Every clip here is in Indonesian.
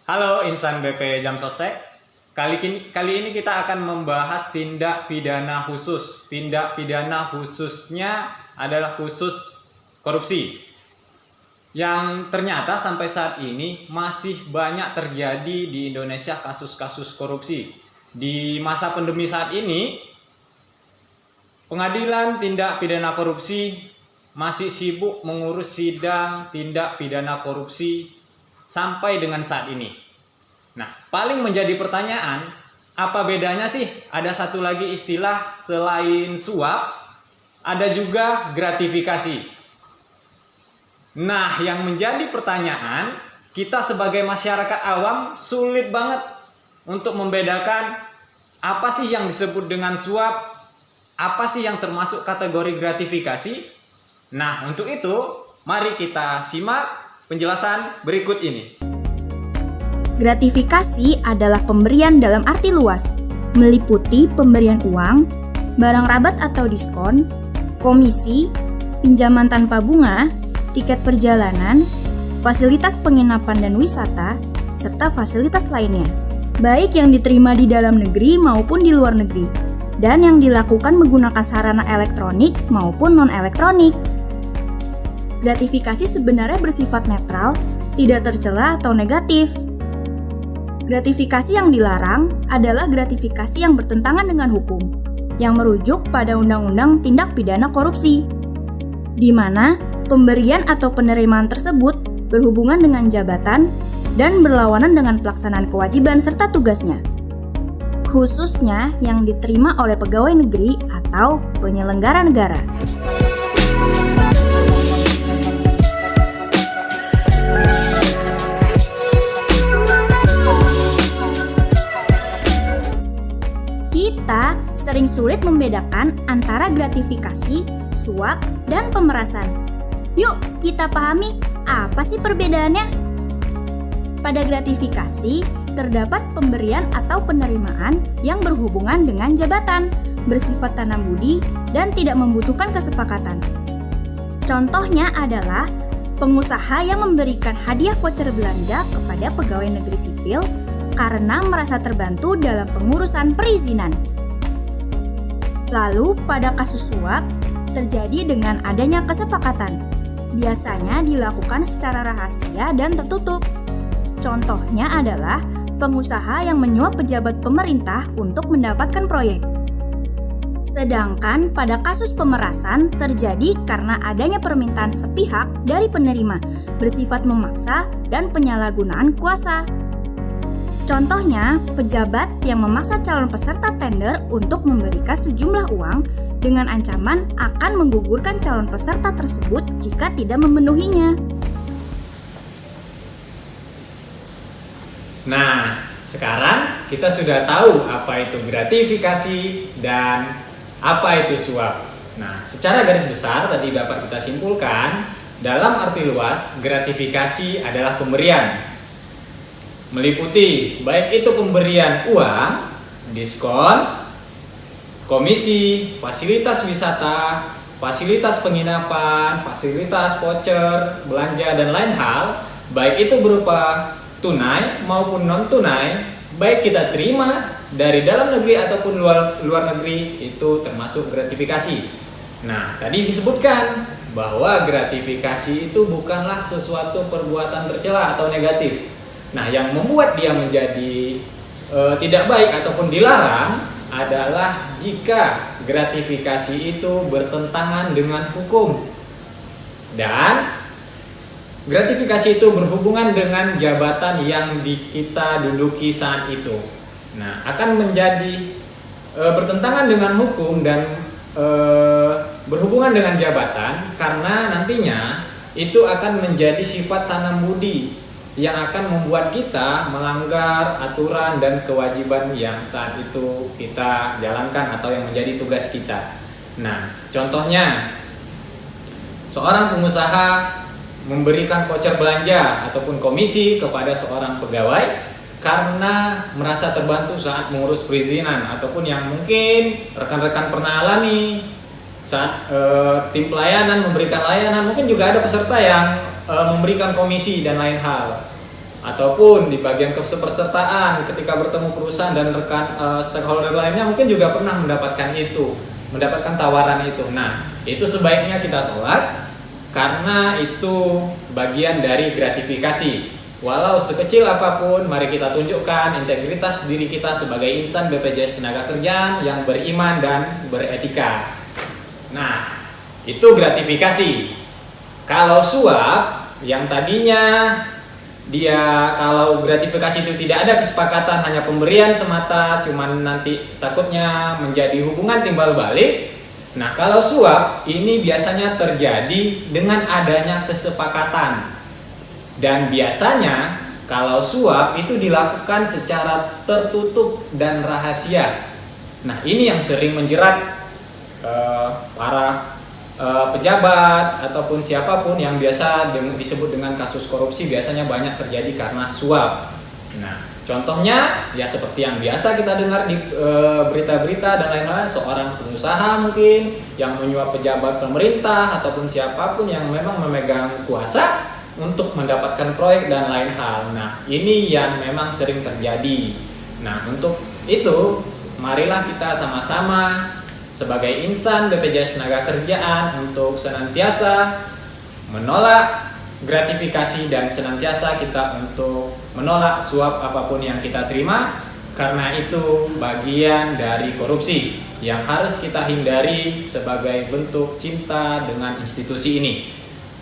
Halo insan BP Jam Sostek. Kali ini kita akan membahas tindak pidana khusus. Tindak pidana khususnya adalah khusus korupsi. Yang ternyata sampai saat ini masih banyak terjadi di Indonesia kasus-kasus korupsi. Di masa pandemi saat ini, Pengadilan Tindak Pidana Korupsi masih sibuk mengurus sidang tindak pidana korupsi sampai dengan saat ini. Nah, paling menjadi pertanyaan, apa bedanya sih? Ada satu lagi istilah selain suap, ada juga gratifikasi. Nah, yang menjadi pertanyaan, kita sebagai masyarakat awam sulit banget untuk membedakan apa sih yang disebut dengan suap, apa sih yang termasuk kategori gratifikasi. Nah, untuk itu, mari kita simak penjelasan berikut ini. Gratifikasi adalah pemberian dalam arti luas, meliputi pemberian uang, barang rabat atau diskon, komisi, pinjaman tanpa bunga, tiket perjalanan, fasilitas penginapan dan wisata, serta fasilitas lainnya, baik yang diterima di dalam negeri maupun di luar negeri, dan yang dilakukan menggunakan sarana elektronik maupun non-elektronik. Gratifikasi sebenarnya bersifat netral, tidak tercela atau negatif. Gratifikasi yang dilarang adalah gratifikasi yang bertentangan dengan hukum, yang merujuk pada Undang-Undang Tindak Pidana Korupsi, di mana pemberian atau penerimaan tersebut berhubungan dengan jabatan dan berlawanan dengan pelaksanaan kewajiban serta tugasnya, khususnya yang diterima oleh pegawai negeri atau penyelenggara negara. Kita sering sulit membedakan antara gratifikasi, suap, dan pemerasan. Yuk kita pahami apa sih perbedaannya? Pada gratifikasi, terdapat pemberian atau penerimaan yang berhubungan dengan jabatan, bersifat tanam budi, dan tidak membutuhkan kesepakatan. Contohnya adalah pengusaha yang memberikan hadiah voucher belanja kepada pegawai negeri sipil karena merasa terbantu dalam pengurusan perizinan. Lalu pada kasus suap, terjadi dengan adanya kesepakatan. Biasanya dilakukan secara rahasia dan tertutup. Contohnya adalah pengusaha yang menyuap pejabat pemerintah untuk mendapatkan proyek. Sedangkan pada kasus pemerasan terjadi karena adanya permintaan sepihak dari penerima, bersifat memaksa dan penyalahgunaan kuasa. Contohnya, pejabat yang memaksa calon peserta tender untuk memberikan sejumlah uang dengan ancaman akan menggugurkan calon peserta tersebut jika tidak memenuhinya. Nah, sekarang kita sudah tahu apa itu gratifikasi dan apa itu suap. Nah, secara garis besar tadi dapat kita simpulkan, dalam arti luas, gratifikasi adalah pemberian. Meliputi baik itu pemberian uang, diskon, komisi, fasilitas wisata, fasilitas penginapan, fasilitas voucher, belanja, dan lain hal, baik itu berupa tunai maupun non-tunai, baik kita terima dari dalam negeri ataupun luar negeri, itu termasuk gratifikasi. Nah, tadi disebutkan bahwa gratifikasi itu bukanlah sesuatu perbuatan tercela atau negatif. Nah, yang membuat dia menjadi tidak baik ataupun dilarang adalah jika gratifikasi itu bertentangan dengan hukum dan gratifikasi itu berhubungan dengan jabatan yang kita duduki saat itu. Nah, akan menjadi bertentangan dengan hukum dan berhubungan dengan jabatan karena nantinya itu akan menjadi sifat tanam budi yang akan membuat kita melanggar aturan dan kewajiban yang saat itu kita jalankan atau yang menjadi tugas kita. Nah, contohnya seorang pengusaha memberikan voucher belanja ataupun komisi kepada seorang pegawai karena merasa terbantu saat mengurus perizinan, ataupun yang mungkin rekan-rekan pernah alami saat tim pelayanan memberikan layanan, mungkin juga ada peserta yang memberikan komisi dan lain hal. ataupun di bagian kepesertaan ketika bertemu perusahaan dan rekan stakeholder lainnya mungkin juga pernah mendapatkan tawaran itu. Nah, itu sebaiknya kita tolak karena itu bagian dari gratifikasi. Walau sekecil apapun, mari kita tunjukkan integritas diri kita sebagai insan BPJS Tenagakerjaan yang beriman dan beretika. Nah, itu gratifikasi. Kalau suap, yang tadinya kalau gratifikasi itu tidak ada kesepakatan, hanya pemberian semata, cuman nanti takutnya menjadi hubungan timbal balik. Nah, kalau suap ini biasanya terjadi dengan adanya kesepakatan. Dan biasanya kalau suap itu dilakukan secara tertutup dan rahasia. Nah, ini yang sering menjerat para pejabat ataupun siapapun yang biasa disebut dengan kasus korupsi, biasanya banyak terjadi karena suap. Nah, contohnya ya seperti yang biasa kita dengar di berita-berita dan lain-lain, seorang pengusaha mungkin yang menyuap pejabat pemerintah ataupun siapapun yang memang memegang kuasa untuk mendapatkan proyek dan lain hal. Nah, ini yang memang sering terjadi. Nah, untuk itu marilah kita sama-sama sebagai insan BPJS Tenagakerjaan untuk senantiasa menolak gratifikasi dan senantiasa kita untuk menolak suap apapun yang kita terima, karena itu bagian dari korupsi yang harus kita hindari sebagai bentuk cinta dengan institusi ini.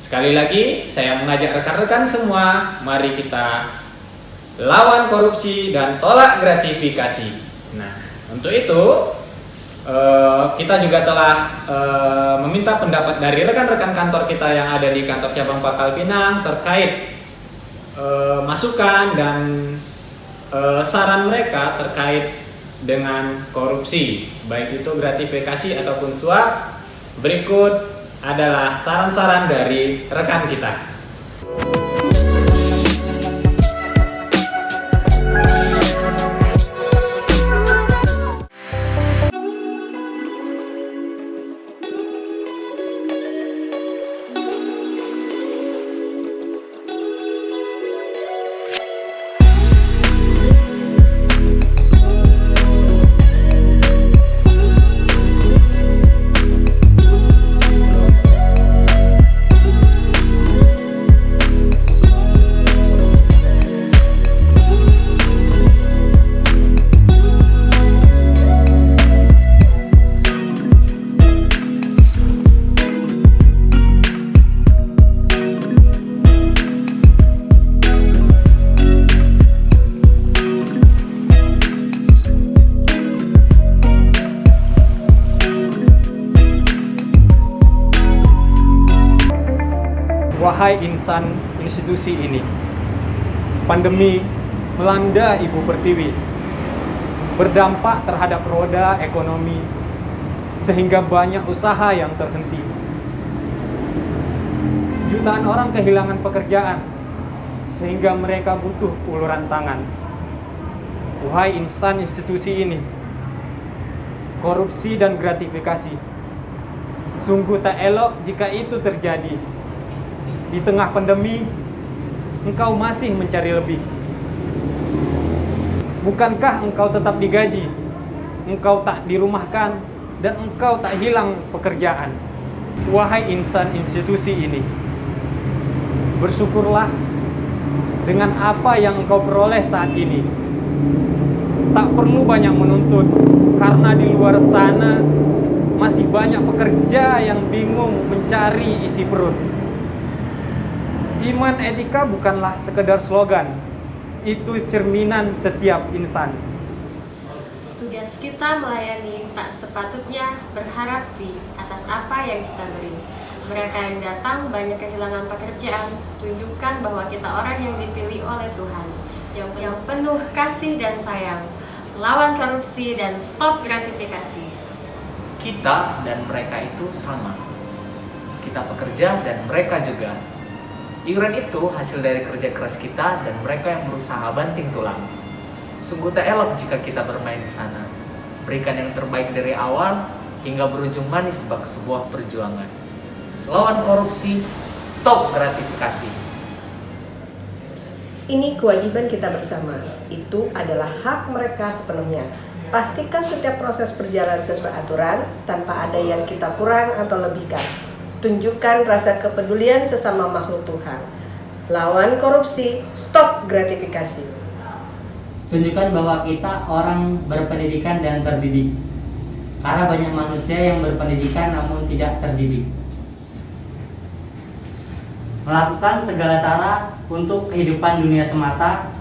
Sekali lagi, saya mengajak rekan-rekan semua, mari kita lawan korupsi dan tolak gratifikasi. Nah, untuk itu kita juga telah meminta pendapat dari rekan-rekan kantor kita yang ada di kantor cabang Pangkal Pinang terkait masukan dan saran mereka terkait dengan korupsi, baik itu gratifikasi ataupun suap. Berikut adalah saran-saran dari rekan kita. Wahai insan institusi ini, pandemi melanda Ibu Pertiwi, berdampak terhadap roda ekonomi, sehingga banyak usaha yang terhenti. Jutaan orang kehilangan pekerjaan, sehingga mereka butuh uluran tangan. Wahai insan institusi ini, korupsi dan gratifikasi sungguh tak elok jika itu terjadi. Di tengah pandemi, engkau masih mencari lebih. Bukankah engkau tetap digaji, engkau tak dirumahkan, dan engkau tak hilang pekerjaan? Wahai insan institusi ini, bersyukurlah dengan apa yang engkau peroleh saat ini. Tak perlu banyak menuntut, karena di luar sana masih banyak pekerja yang bingung mencari isi perut. Iman etika bukanlah sekedar slogan, itu cerminan setiap insan. Tugas kita melayani tak sepatutnya berharap atas apa yang kita beri. Mereka yang datang banyak kehilangan pekerjaan, tunjukkan bahwa kita orang yang dipilih oleh Tuhan, yang penuh kasih dan sayang. Lawan korupsi dan stop gratifikasi. Kita dan mereka itu sama. Kita pekerja dan mereka juga. Iuran itu hasil dari kerja keras kita dan mereka yang berusaha banting tulang. Sungguh tak elok jika kita bermain di sana. Berikan yang terbaik dari awal hingga berujung manis bak sebuah perjuangan. Lawan korupsi, stop gratifikasi. Ini kewajiban kita bersama. Itu adalah hak mereka sepenuhnya. Pastikan setiap proses berjalan sesuai aturan tanpa ada yang kita kurang atau lebihkan. Tunjukkan rasa kepedulian sesama makhluk Tuhan. Lawan korupsi, stop gratifikasi. Tunjukkan bahwa kita orang berpendidikan dan terdidik. Karena banyak manusia yang berpendidikan namun tidak terdidik. Melakukan segala cara untuk kehidupan dunia semata,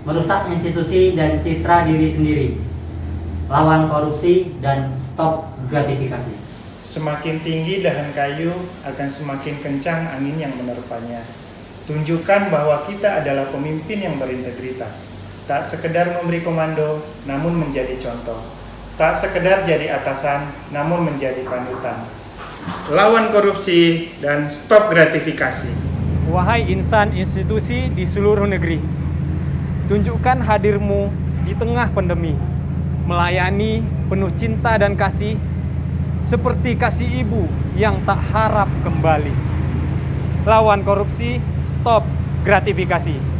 merusak institusi dan citra diri sendiri. Lawan korupsi dan stop gratifikasi. Semakin tinggi dahan kayu, akan semakin kencang angin yang menerpanya. Tunjukkan bahwa kita adalah pemimpin yang berintegritas. Tak sekedar memberi komando, namun menjadi contoh. Tak sekedar jadi atasan, namun menjadi panutan. Lawan korupsi dan stop gratifikasi. Wahai insan institusi di seluruh negeri, tunjukkan hadirmu di tengah pandemi, melayani penuh cinta dan kasih, seperti kasih ibu yang tak harap kembali. Lawan korupsi, stop gratifikasi.